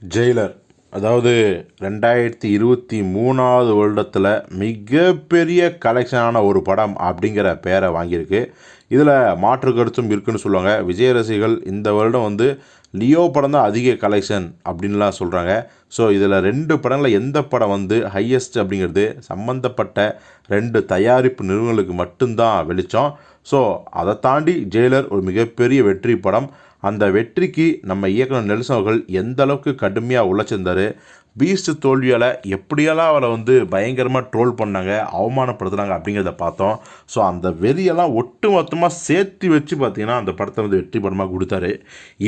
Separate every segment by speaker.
Speaker 1: Jailer அதாவது 2023வது வருடத்தில் மிகப்பெரிய கலெக்ஷனான ஒரு படம் அப்படிங்கிற பேரை வாங்கியிருக்கு. இதில் மாற்று கருத்தும் இருக்குன்னு சொல்லுவாங்க. விஜய் ரசிகர்கள் இந்த வருடம் வந்து லியோ படம் தான் அதிக கலெக்ஷன் அப்படின்லாம் சொல்கிறாங்க. ஸோ இதில் 2 படங்களில் எந்த படம் வந்து ஹையஸ்ட் அப்படிங்கிறது சம்மந்தப்பட்ட 2 தயாரிப்பு நிறுவனங்களுக்கு மட்டும்தான் வெளிச்சம். ஸோ அதை தாண்டி ஜெயிலர் ஒரு மிகப்பெரிய வெற்றி படம். அந்த வெற்றிக்கு நம்ம இயக்குனர் நெல்சன் அவர்கள் எந்த அளவுக்கு கடுமையாக உழைச்சிருந்தார், பீஸ்ட் தோல்வியால் எப்படியெல்லாம் அவரை வந்து பயங்கரமாக ட்ரோல் பண்ணாங்க, அவமானப்படுத்துனாங்க அப்படிங்கிறத பார்த்தோம். ஸோ அந்த வெறியெல்லாம் ஒட்டு மொத்தமாக சேர்த்து வச்சு பார்த்திங்கன்னா அந்த படத்தை வந்து வெற்றி படமாக கொடுத்தாரு.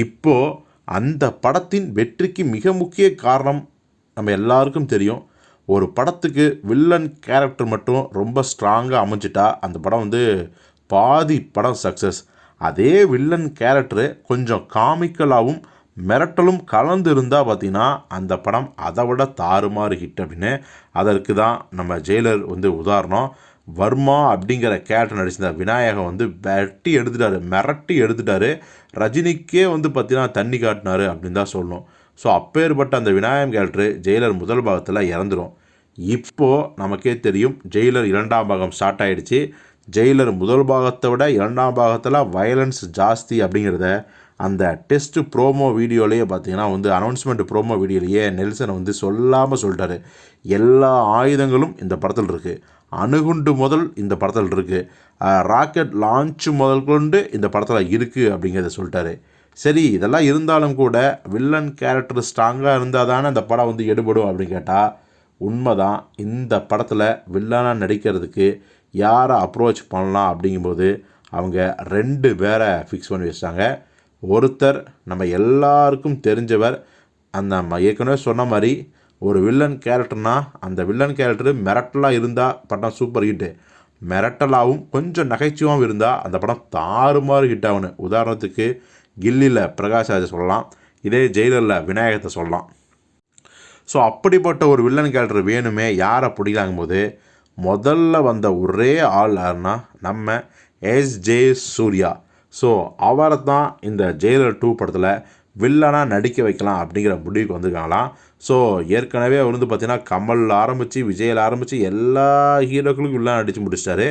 Speaker 1: இப்போது அந்த படத்தின் வெற்றிக்கு மிக முக்கிய காரணம் நம்ம எல்லாருக்கும் தெரியும். ஒரு படத்துக்கு வில்லன் கேரக்டர் மட்டும் ரொம்ப ஸ்ட்ராங்காக அமைஞ்சிட்டா அந்த படம் வந்து பாதி படம் சக்ஸஸ். அதே வில்லன் கேரக்டரு கொஞ்சம் காமிக்கலாகவும் மிரட்டலும் கலந்து இருந்தால் பார்த்திங்கன்னா அந்த படம் அதை விட தாறுமாறு ஹிட் அப்படின்னு. அதற்கு தான் நம்ம ஜெயிலர் வந்து உதாரணம். வர்மா அப்படிங்கிற கேரக்டர் நடிச்சிருந்த விநாயகம் வந்து மிரட்டி எடுத்துட்டாரு. ரஜினிக்கே வந்து பார்த்திங்கன்னா தண்ணி காட்டினார் அப்படின்னு தான் சொல்லணும். ஸோ அப்பேற்பட்ட அந்த விநாயகம் கேரக்டரு ஜெயிலர் முதல் பாகத்தில் இறந்துடும். இப்போது நமக்கே தெரியும் ஜெயிலர் 2ஆம் பாகம் ஸ்டார்ட் ஆகிடுச்சு. ஜெயிலர் முதல் பாகத்தை விட 2ஆம் பாகத்தில் வயலன்ஸ் ஜாஸ்தி அப்படிங்கிறத அந்த டெஸ்ட் ப்ரோமோ வீடியோலேயே பார்த்தீங்கன்னா வந்து அனௌன்ஸ்மெண்ட் ப்ரோமோ வீடியோலேயே நெல்சன் வந்து சொல்லாமல் சொல்லிட்டாரு. எல்லா ஆயுதங்களும் இந்த படத்தில் இருக்குது, அணுகுண்டு முதல் இந்த படத்தில் இருக்குது, ராக்கெட் லான்ச்சு முதல் கொண்டு இந்த படத்தில் இருக்குது அப்படிங்கிறத சொல்லிட்டாரு. சரி, இதெல்லாம் இருந்தாலும் கூட வில்லன் கேரக்டர் ஸ்ட்ராங்காக இருந்தால் தானே அந்த படம் வந்து எடுபடும் அப்படின்னு கேட்டால் உண்மைதான். இந்த படத்தில் வில்லனாக நடிக்கிறதுக்கு யாரை அப்ரோச் பண்ணலாம் அப்படிங்கும்போது அவங்க 2 பேரை ஃபிக்ஸ் பண்ணி வச்சிட்டாங்க. ஒருத்தர் நம்ம எல்லாருக்கும் தெரிஞ்சவர், அந்த நம்ம ஏற்கனவே சொன்ன மாதிரி ஒரு வில்லன் கேரக்டர்னால் அந்த வில்லன் கேரக்டர் மிரட்டலாக இருந்தால் படம் சூப்பர் ஹிட்டு, மிரட்டலாகவும் கொஞ்சம் நகைச்சுவாகவும் இருந்தால் அந்த படம் தாறுமாறு ஹிட் ஆகணும். உதாரணத்துக்கு கில்லியில் பிரகாஷ்ராஜை சொல்லலாம், இதே ஜெயிலரில் விநாயகத்தை சொல்லலாம். ஸோ அப்படிப்பட்ட ஒரு வில்லன் கேரக்டர் வேணுமே, யாரை பிடிக்கலாங்கும் போது முதல்ல வந்த ஒரே ஆள் யாருன்னா நம்ம எஸ்ஜே சூர்யா. ஸோ அவரை தான் இந்த ஜெயிலர் 2 படத்தில் வில்லனாக நடிக்க வைக்கலாம் அப்படிங்கிற முடிவுக்கு வந்துருக்காங்களாம். ஸோ ஏற்கனவே அவர் வந்து பார்த்திங்கன்னா கமல் ஆரம்பித்து விஜயில் ஆரம்பித்து எல்லா ஹீரோக்களுக்கும் வில்லன் நடித்து முடிச்சிட்டாரு.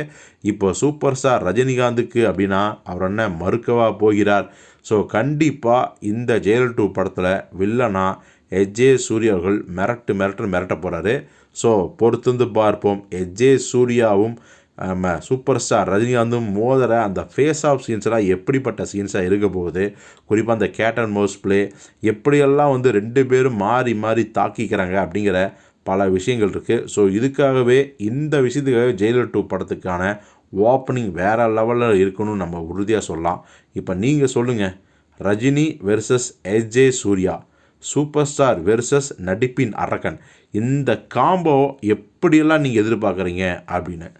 Speaker 1: இப்போ சூப்பர் ஸ்டார் ரஜினிகாந்துக்கு அப்படின்னா அவர் என்ன மறுக்கவா போகிறார்? ஸோ கண்டிப்பாக இந்த ஜெயிலர் 2 படத்தில் வில்லனாக எஸ்ஜே சூர்யா அவர்கள் மிரட்ட போகிறாரு. ஸோ பொறுத்திருந்து பார்ப்போம். எஸ்ஜே சூர்யாவும் நம்ம சூப்பர் ஸ்டார் ரஜினிகாந்தும் மோதிர அந்த ஃபேஸ் ஆஃப் சீன்ஸ்லாம் எப்படிப்பட்ட சீன்ஸாக இருக்க போகுது, குறிப்பாக அந்த கேட் அண்ட் மவுஸ் ப்ளே எப்படியெல்லாம் வந்து 2 பேரும் மாறி தாக்கிக்கிறாங்க அப்படிங்கிற பல விஷயங்கள் இருக்குது. ஸோ இதுக்காகவே இந்த விஷயத்துக்காகவே ஜெயிலர் 2 படத்துக்கான ஓப்பனிங் வேறு லெவலில் இருக்கணும்னு நம்ம உறுதியாக சொல்லலாம். இப்போ நீங்கள் சொல்லுங்கள், Rajini versus SJ Suriya, super star versus நடிப்பின் அரக்கன், இந்த காம்போ எப்படியெல்லாம் நீங்கள் எதிர்பார்க்குறீங்க அப்படின்னு.